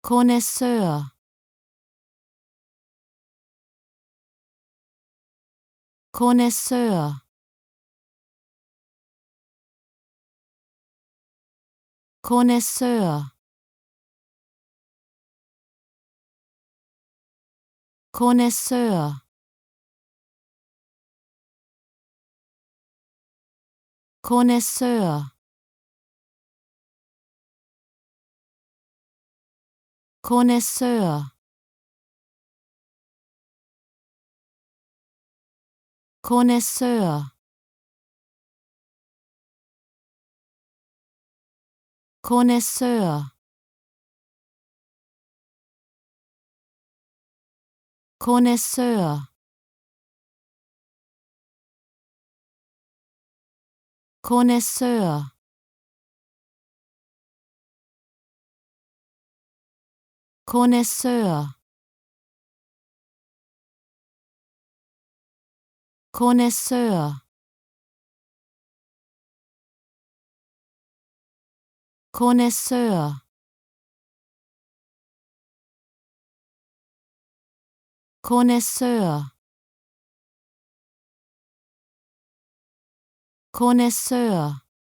Connoisseur. Connoisseur. Connoisseur. Connoisseur. Connoisseur. Connoisseur. Connoisseur. Connoisseur. Connoisseur. Connoisseur. Connoisseur. Connoisseur. Connoisseur. Connoisseur. Connoisseur.